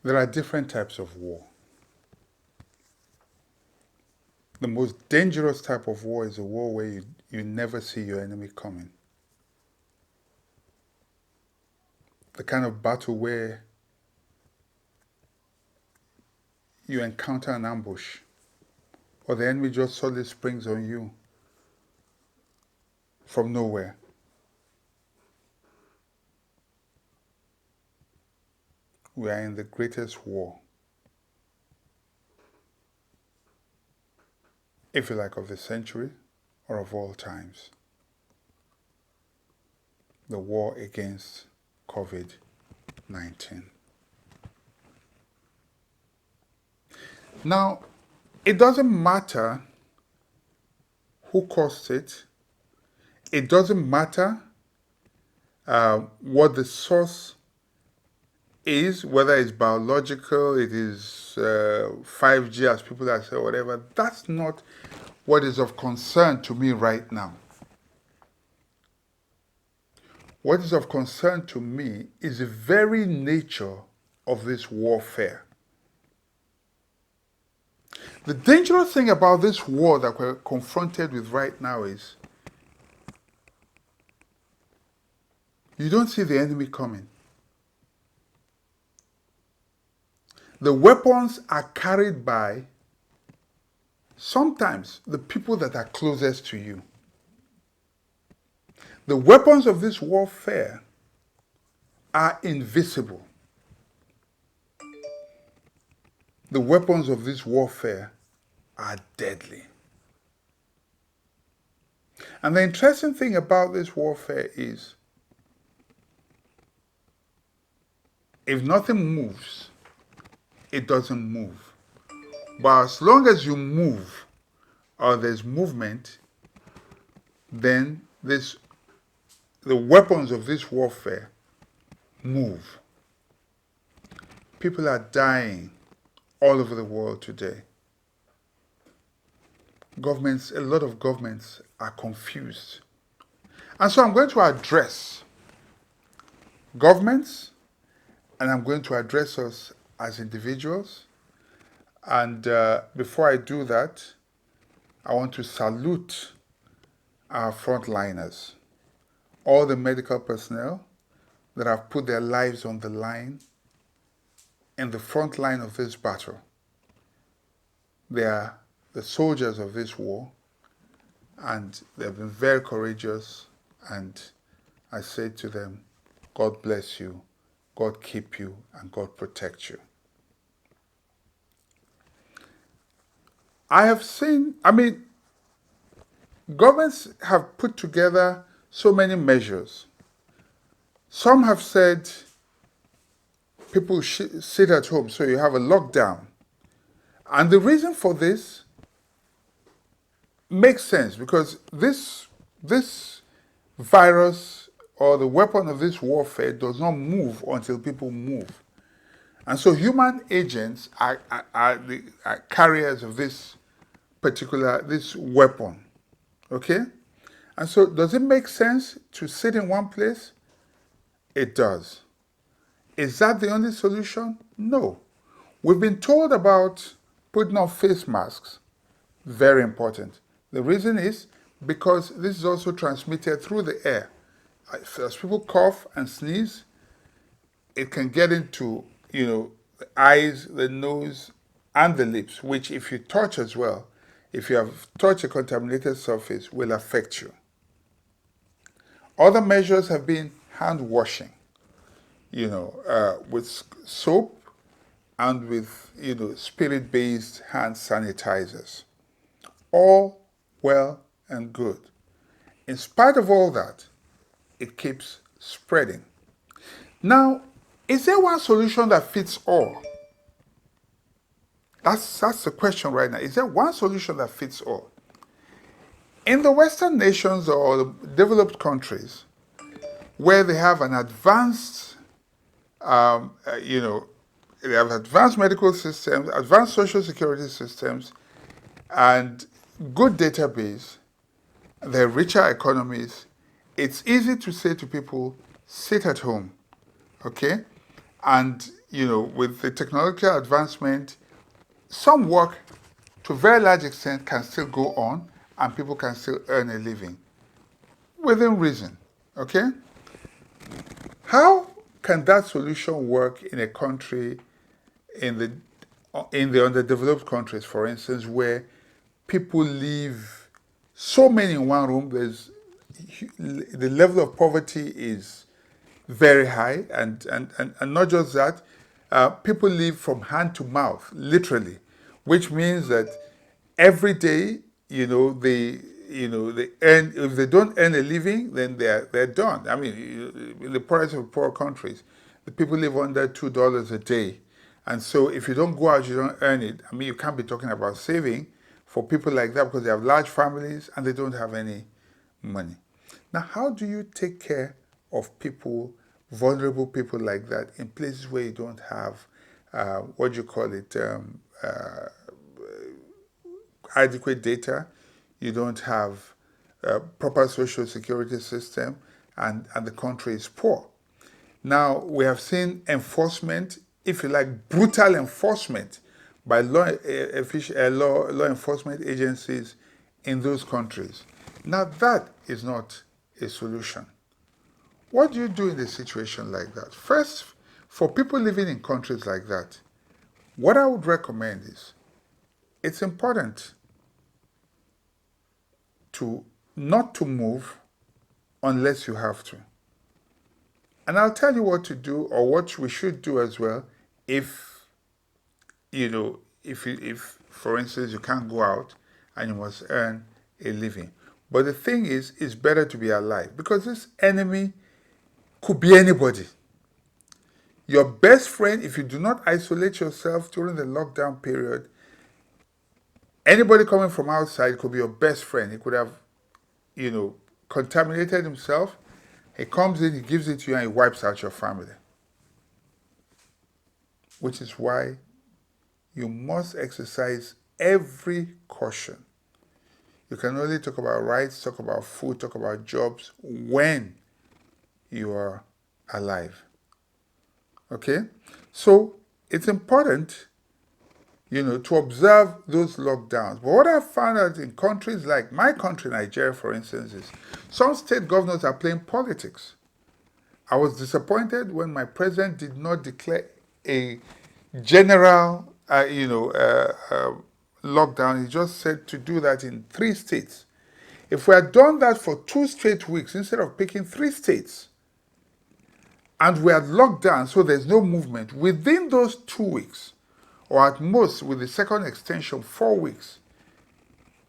There are different types of war. The most dangerous type of war is a war where you never see your enemy coming. The kind of battle where you encounter an ambush or the enemy just suddenly springs on you from nowhere. We are in the greatest war, if you like, of the century or of all times. The war against COVID-19. Now, it doesn't matter who caused it. It doesn't matter what the source is, whether it's biological, it is 5G, as people that say, whatever. That's not what is of concern to me right now. What is of concern to me is the very nature of this warfare. The dangerous thing about this war that we're confronted with right now is you don't see the enemy coming. The weapons are carried by sometimes the people that are closest to you. The weapons of this warfare are invisible. The weapons of this warfare are deadly. And the interesting thing about this warfare is if nothing moves, it doesn't move. But as long as you move or there's movement, then the weapons of this warfare move. People are dying all over the world today. Governments, a lot of governments are confused. And so I'm going to address governments and I'm going to address us as individuals. And before I do that, I want to salute our frontliners, all the medical personnel that have put their lives on the line in the front line of this battle. They are the soldiers of this war, and they've been very courageous, and I say to them, God bless you, God keep you, and God protect you. I have seen, governments have put together so many measures. Some have said people should sit at home, so you have a lockdown. And the reason for this makes sense because this virus or the weapon of this warfare does not move until people move. And so human agents are carriers of this weapon. Okay? And so does it make sense to sit in one place? It does. Is that the only solution? No. We've been told about putting on face masks. Very important. The reason is because this is also transmitted through the air. As people cough and sneeze, it can get into, the eyes, the nose, and the lips, which if you touch as well, if you have touched a contaminated surface, will affect you. Other measures have been hand washing, with soap and with, spirit-based hand sanitizers. All well and good. In spite of all that, it keeps spreading. Now, is there one solution that fits all? That's the question right now. Is there one solution that fits all? In the Western nations or the developed countries, where they have an advanced, they have advanced medical systems, advanced social security systems, and good database, they're richer economies, it's easy to say to people, sit at home, okay? And, with the technological advancement, some work to a very large extent can still go on and people can still earn a living within reason. Okay? How can that solution work in a country in the underdeveloped countries, for instance, where people live so many in one room? The level of poverty is very high, and not just that, people live from hand to mouth, literally, which means that every day, they earn. If they don't earn a living, then they're done. I mean, in the poorest of poor countries, the people live under $2 a day, and so if you don't go out, you don't earn it. I mean, you can't be talking about saving for people like that because they have large families and they don't have any money. Now, how do you take care of people, vulnerable people like that, in places where you don't have, what do you call it, adequate data, you don't have proper social security system, and the country is poor? Now, we have seen enforcement, if you like, brutal enforcement by law enforcement agencies in those countries. Now, that is not a solution. What do you do in a situation like that? First, for people living in countries like that, what I would recommend is it's important to not to move unless you have to. And I'll tell you what to do or what we should do as well if, if for instance, you can't go out and you must earn a living. But the thing is, it's better to be alive because this enemy could be anybody. Your best friend, if you do not isolate yourself during the lockdown period, anybody coming from outside could be your best friend. He could have, contaminated himself. He comes in, he gives it to you, and he wipes out your family. Which is why you must exercise every caution. You can only talk about rights, talk about food, talk about jobs when you are alive. Okay? So it's important, to observe those lockdowns. But what I found out in countries like my country, Nigeria, for instance, is some state governors are playing politics. I was disappointed when my president did not declare a general, lockdown. He just said to do that in 3 states. If we had done that for 2 straight weeks instead of picking 3 states, and we had locked down so there's no movement, within those 2 weeks, or at most with the second extension, 4 weeks,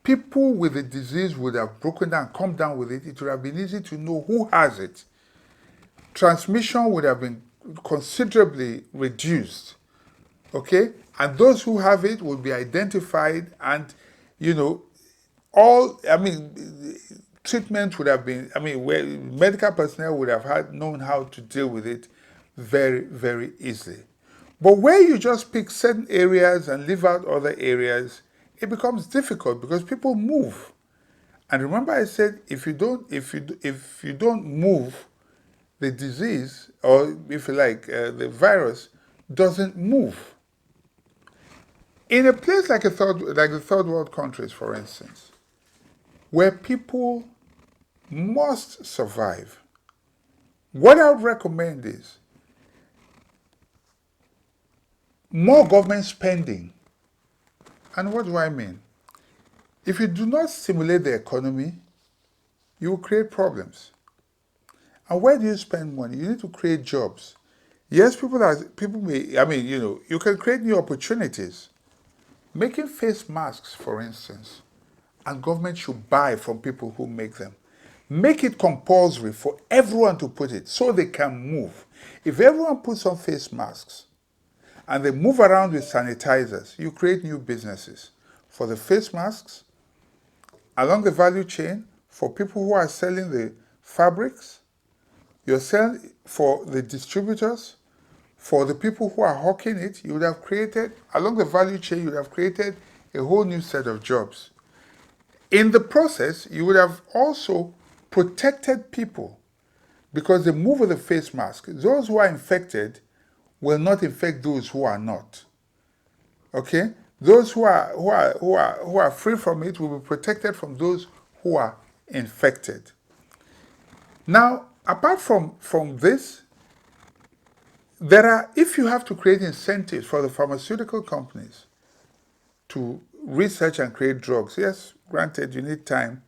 people with the disease would have broken down, come down with it. It would have been easy to know who has it. Transmission would have been considerably reduced. Okay? And those who have it will be identified and, treatment would have been, where medical personnel would have known how to deal with it very, very easily. But where you just pick certain areas and leave out other areas, it becomes difficult because people move. And remember I said if you don't move, the disease, or if you like, the virus doesn't move. In a place like the third world countries, for instance, where people must survive, what I would recommend is more government spending. And what do I mean? If you do not stimulate the economy, you will create problems. And where do you spend money? You need to create jobs. Yes, you can create new opportunities. Making face masks, for instance, and government should buy from people who make them. Make it compulsory for everyone to put it so they can move. If everyone puts on face masks and they move around with sanitizers, you create new businesses for the face masks, along the value chain, for people who are selling the fabrics, you're selling for the distributors, for the people who are hawking it. You would have created, along the value chain, you would have created a whole new set of jobs. In the process, you would have also protected people because the move of the face mask, those who are infected will not infect those who are not. Okay? Those who are free from it will be protected from those who are infected. Now, apart from this, if you have to create incentives for the pharmaceutical companies to research and create drugs, yes, granted, you need time,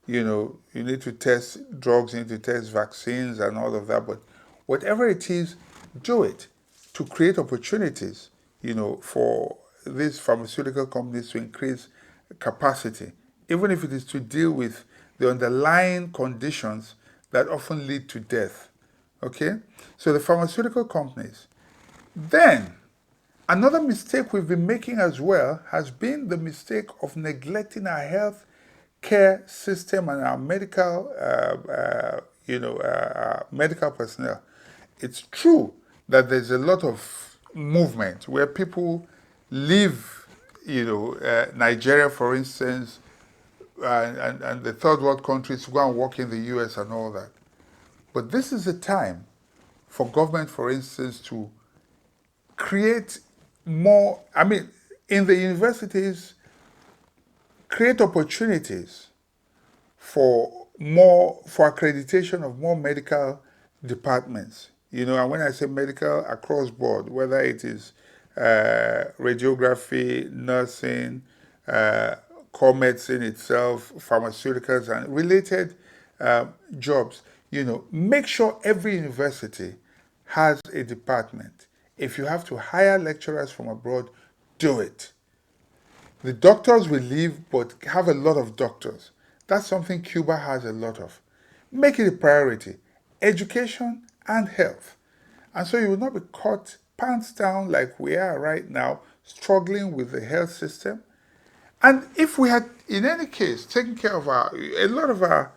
you need to test drugs, you need to test vaccines and all of that, but whatever it is, do it to create opportunities, for these pharmaceutical companies to increase capacity, even if it is to deal with the underlying conditions that often lead to death. Okay? So the pharmaceutical companies. Then, another mistake we've been making as well has been the mistake of neglecting our health care system and our medical personnel. It's true that there's a lot of movement where people leave, Nigeria, for instance, and the third world countries to go and work in the US and all that. But this is a time for government, for instance, to create more, in the universities, create opportunities for accreditation of more medical departments. And when I say medical, across board, whether it is radiography, nursing, core medicine itself, pharmaceuticals, and related jobs. Make sure every university has a department. If you have to hire lecturers from abroad, do it. The doctors will leave, but have a lot of doctors. That's something Cuba has a lot of. Make it a priority. Education and health. And so you will not be caught pants down like we are right now, struggling with the health system. And if we had, in any case, taken care of a lot of our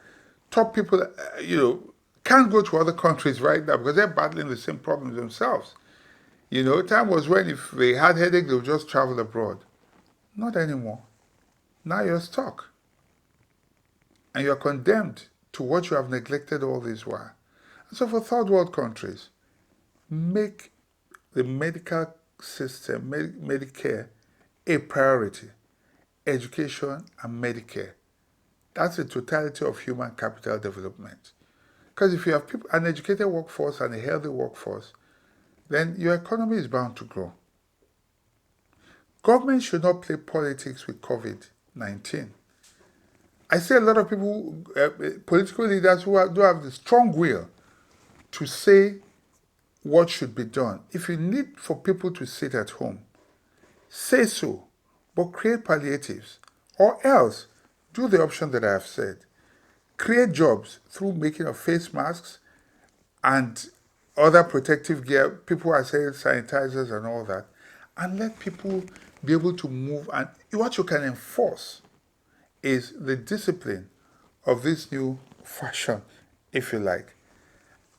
top people, can't go to other countries right now because they're battling the same problems themselves. Time was when if they had headache, they would just travel abroad. Not anymore. Now you're stuck. And you're condemned to what you have neglected all this while. And so for third world countries, make the medical system, Medicare, a priority. Education and Medicare. That's the totality of human capital development. Because if you have an educated workforce and a healthy workforce, then your economy is bound to grow. Government should not play politics with COVID-19. I see a lot of people, political leaders who do have the strong will to say what should be done. If you need for people to sit at home, say so, but create palliatives. Or else, do the option that I have said. Create jobs through making of face masks and other protective gear. People are saying sanitizers and all that. And let people be able to move. And what you can enforce is the discipline of this new fashion, if you like.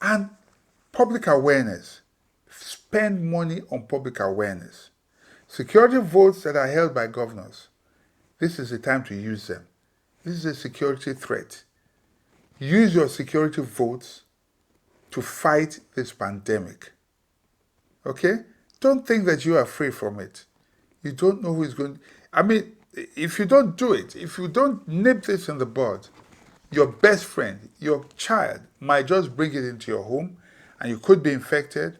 And public awareness. Spend money on public awareness. Security votes that are held by governors. This is the time to use them. This is a security threat. Use your security votes to fight this pandemic. Okay? Don't think that you are free from it. You don't know who is going to... if you don't do it, if you don't nip this in the bud, your best friend, your child, might just bring it into your home and you could be infected.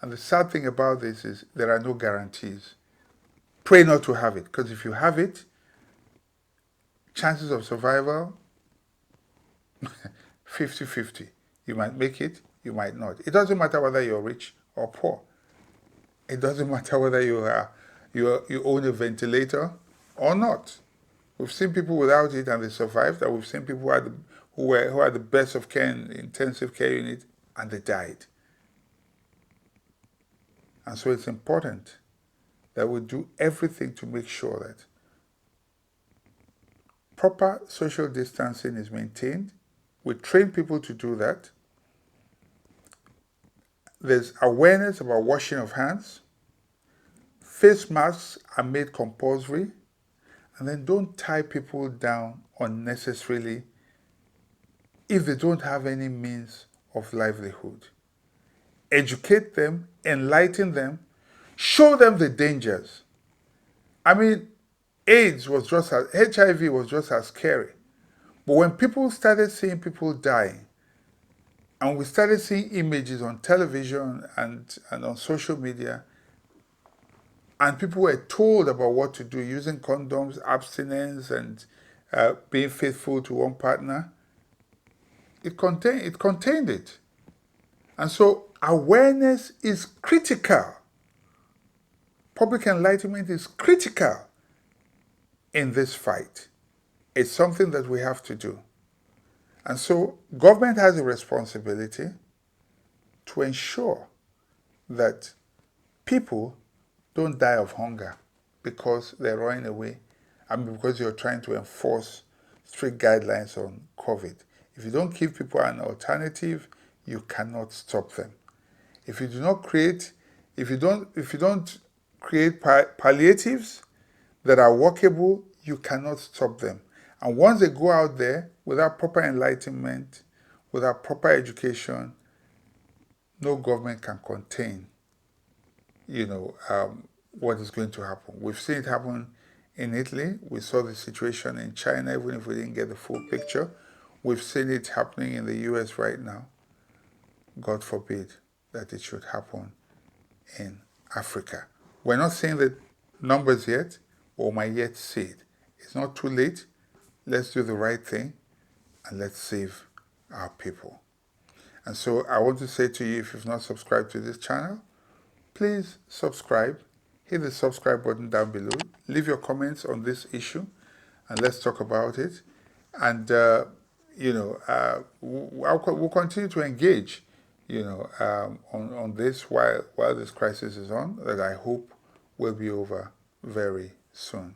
And the sad thing about this is there are no guarantees. Pray not to have it, because if you have it, chances of survival, 50-50. You might make it, you might not. It doesn't matter whether you're rich or poor. It doesn't matter whether you own a ventilator or not. We've seen people without it and they survived, and we've seen people who had the best of care in intensive care unit and they died. And so it's important that we do everything to make sure that proper social distancing is maintained. We train people to do that. There's awareness about washing of hands. Face masks are made compulsory. And then don't tie people down unnecessarily if they don't have any means of livelihood. educate them, enlighten them, show them the dangers. I mean, HIV was just as scary. But when people started seeing people dying, and we started seeing images on television and on social media, and people were told about what to do using condoms, abstinence, and being faithful to one partner, it contained it. And so awareness is critical. Public enlightenment is critical in this fight. It's something that we have to do. And so government has a responsibility to ensure that people don't die of hunger because they're running away and because you're trying to enforce strict guidelines on COVID. If you don't give people an alternative, you cannot stop them. If you don't create palliatives that are workable, you cannot stop them. And once they go out there without proper enlightenment, without proper education, no government can contain, what is going to happen. We've seen it happen in Italy. We saw the situation in China, even if we didn't get the full picture. We've seen it happening in the US right now. God forbid that it should happen in Africa. We're not seeing the numbers yet, or might yet see it. It's not too late. Let's do the right thing and let's save our people. And so I want to say to you, if you've not subscribed to this channel, please subscribe. Hit the subscribe button down below. Leave your comments on this issue and let's talk about it. And, we'll continue to engage, on this while this crisis is on, that I hope will be over very soon.